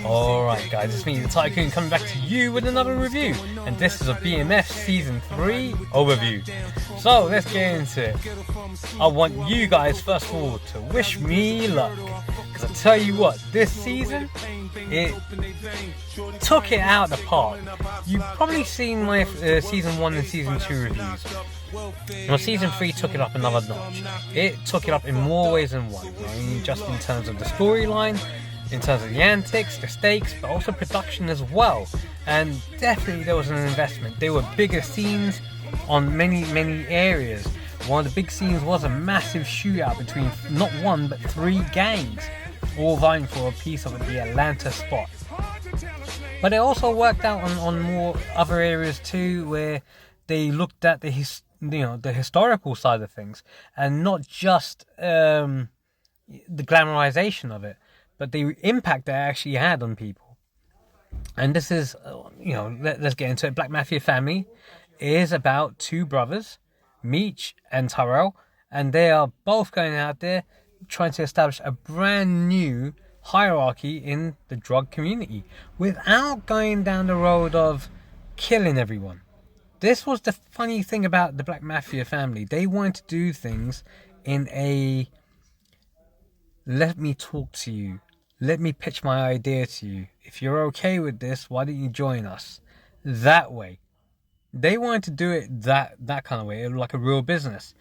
Alright guys, it's me, the Tycoon, coming back to you with another review. And this is a BMF Season 3 overview. So let's get into it. I want you guys first of all to wish me luck. Because I tell you what, this season, it took it out of the park. You've probably seen my Season 1 and Season 2 reviews. Well, Season 3 took it up another notch. It took it up in more ways than one. I mean, just in terms of the storyline, in terms of the antics, the stakes, but also production as well. And definitely there was an investment. There were bigger scenes on many areas. One of the big scenes was a massive shootout between not one but 3 gangs, all vying for a piece of the Atlanta spot. But it also worked out on more other areas too, where they looked at the historical side of things, and not just the glamorization of it, but the impact that it actually had on people. And this is, let's get into it. Black Mafia Family is about 2 brothers, Meech and Tyrell, and they are both going out there trying to establish a brand new hierarchy in the drug community without going down the road of killing everyone. This was the funny thing about the Black Mafia Family. They wanted to do things in a let me talk to you, let me pitch my idea to you. If you're okay with this, why don't you join us? That way. They wanted to do it that kind of way, like a real business.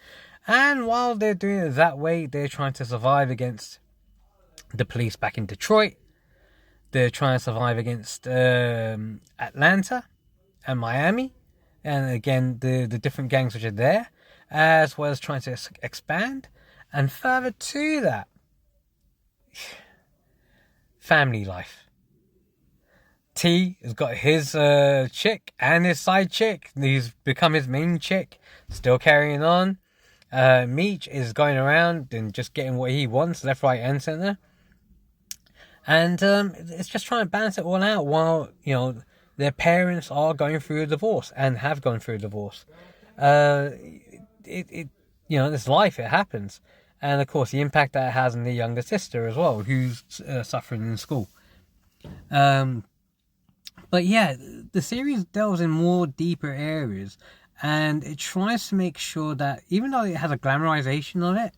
And while they're doing it that way, they're trying to survive against the police back in Detroit. They're trying to survive against Atlanta and Miami. And again, the different gangs which are there, as well as trying to expand. And further to that, family life. T has got his chick and his side chick. He's become his main chick. Still carrying on. Meech is going around and just getting what he wants, left, right, and centre. And it's just trying to balance it all out while, their parents are going through a divorce and have gone through a divorce. It's life, it happens. And of course, the impact that it has on the younger sister as well, who's suffering in school. But yeah, the series delves in more deeper areas, and it tries to make sure that even though it has a glamorization of it,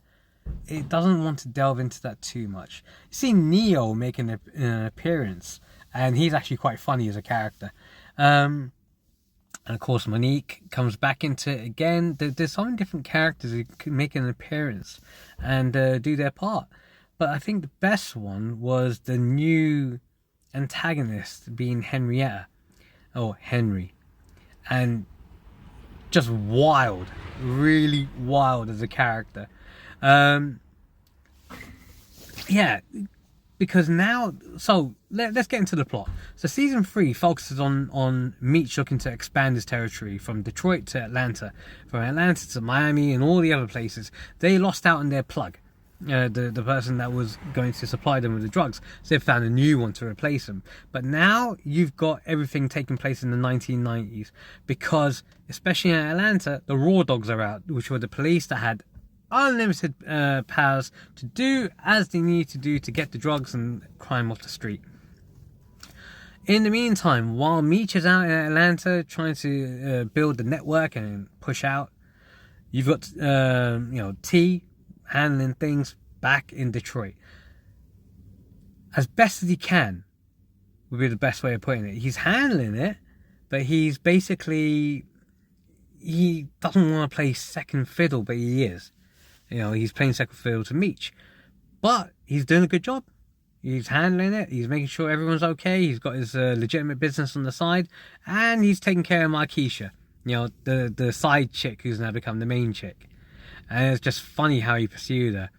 it doesn't want to delve into that too much. You see Neo making an appearance, and he's actually quite funny as a character. And of course, Monique comes back into it again. There's so many different characters who can make an appearance and do their part. But I think the best one was the new antagonist being Henrietta, or Henry, and just wild, really wild as a character. Because now, so let's get into the plot. So season 3 focuses on Meech looking to expand his territory from Detroit to Atlanta, from Atlanta to Miami and all the other places. They lost out on their plug. The person that was going to supply them with the drugs, so they found a new one to replace them. But now you've got everything taking place in the 1990s, because especially in Atlanta, the Raw Dogs are out, which were the police that had unlimited powers to do as they need to do to get the drugs and crime off the street. In the meantime, while Meech is out in Atlanta trying to build the network and push out, you've got T handling things back in Detroit as best as he can, would be the best way of putting it. He's handling it, but he doesn't want to play second fiddle, but he is. He's playing second fiddle to Meech, but he's doing a good job. He's handling it. He's making sure everyone's okay. He's got his legitimate business on the side, and he's taking care of Markeisha, the side chick who's now become the main chick. And it's just funny how he pursued her.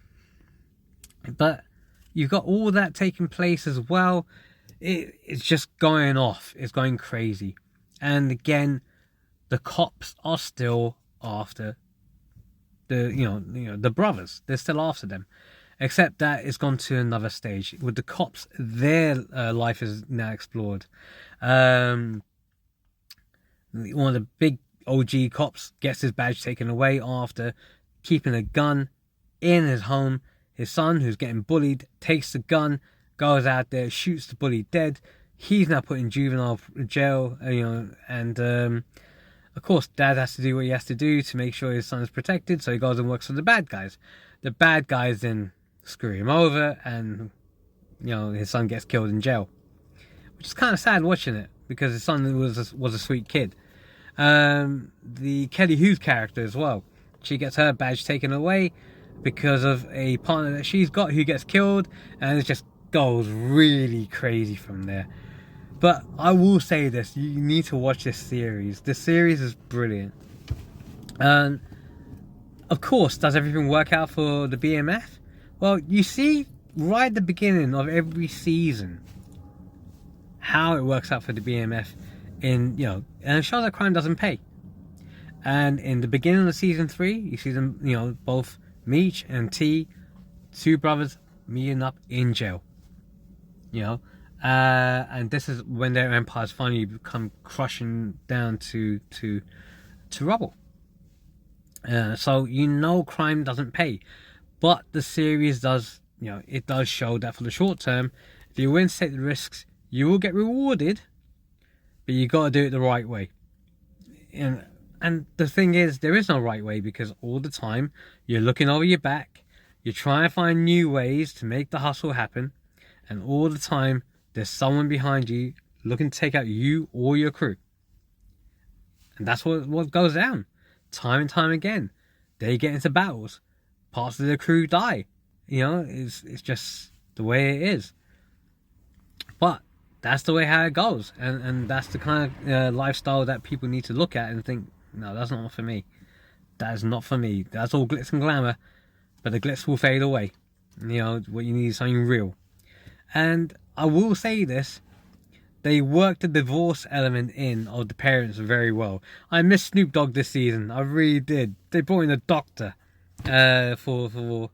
But you've got all that taking place as well. It's just going off. It's going crazy. And again, the cops are still after the brothers. They're still after them. Except that it's gone to another stage. With the cops, their life is now explored. One of the big OG cops gets his badge taken away after keeping a gun in his home. His son, who's getting bullied, takes the gun, goes out there, shoots the bully dead. He's now put in juvenile jail, and of course, Dad has to do what he has to do to make sure his son is protected. So he goes and works for the bad guys. The bad guys then screw him over, and his son gets killed in jail, which is kind of sad watching it because his son was a sweet kid. The Kelly Hu's character as well. She gets her badge taken away because of a partner that she's got who gets killed, and it just goes really crazy from there. But I will say this, you need to watch this series. This series is brilliant. And of course, does everything work out for the BMF? Well, you see right at the beginning of every season how it works out for the BMF and it shows that crime doesn't pay. And in the beginning of season 3, you see them, both Meech and T, 2 brothers meeting up in jail. And this is when their empires finally become crushing down to rubble. So crime doesn't pay, but the series does. It does show that for the short term, if you're willing to take the risks, you will get rewarded, but you got to do it the right way. And the thing is, there is no right way, because all the time you're looking over your back, you're trying to find new ways to make the hustle happen, and all the time there's someone behind you looking to take out you or your crew. And that's what goes down time and time again. They get into battles, parts of the crew die. It's just the way it is. But that's the way how it goes, and that's the kind of lifestyle that people need to look at and think, no, that's not for me. That is not for me. That's all glitz and glamour, but the glitz will fade away. What you need is something real. And I will say this, they worked the divorce element in of the parents very well. I missed Snoop Dogg this season. I really did. They brought in a doctor for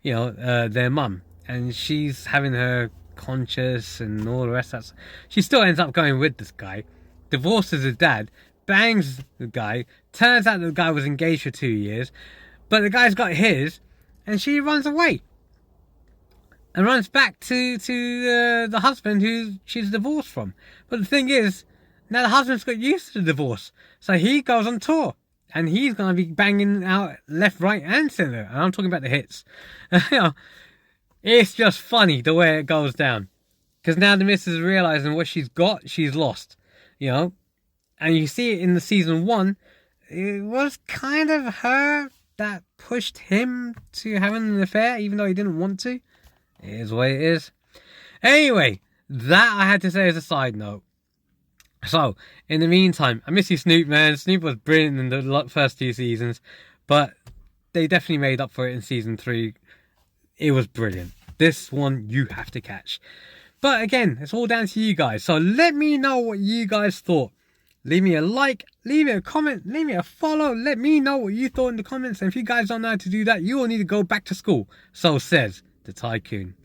their mum, and she's having her conscious and all the rest of that. She still ends up going with this guy, divorces his dad, bangs the guy. Turns out the guy was engaged for 2 years, but the guy's got his, and she runs away and runs back to the husband who she's divorced from. But the thing is, now the husband's got used to the divorce, so he goes on tour, and he's going to be banging out left, right and centre. And I'm talking about the hits. It's just funny the way it goes down, because now the missus is realising what she's got, she's lost. And you see it in the season 1, it was kind of her that pushed him to having an affair, even though he didn't want to. It is what it is. Anyway, that I had to say as a side note. So, in the meantime, I miss you, Snoop, man. Snoop was brilliant in the first 2 seasons, but they definitely made up for it in season 3. It was brilliant. This one you have to catch. But again, it's all down to you guys. So let me know what you guys thought. Leave me a like, leave me a comment, leave me a follow. Let me know what you thought in the comments. And if you guys don't know how to do that, you will need to go back to school. So says the Tycoon.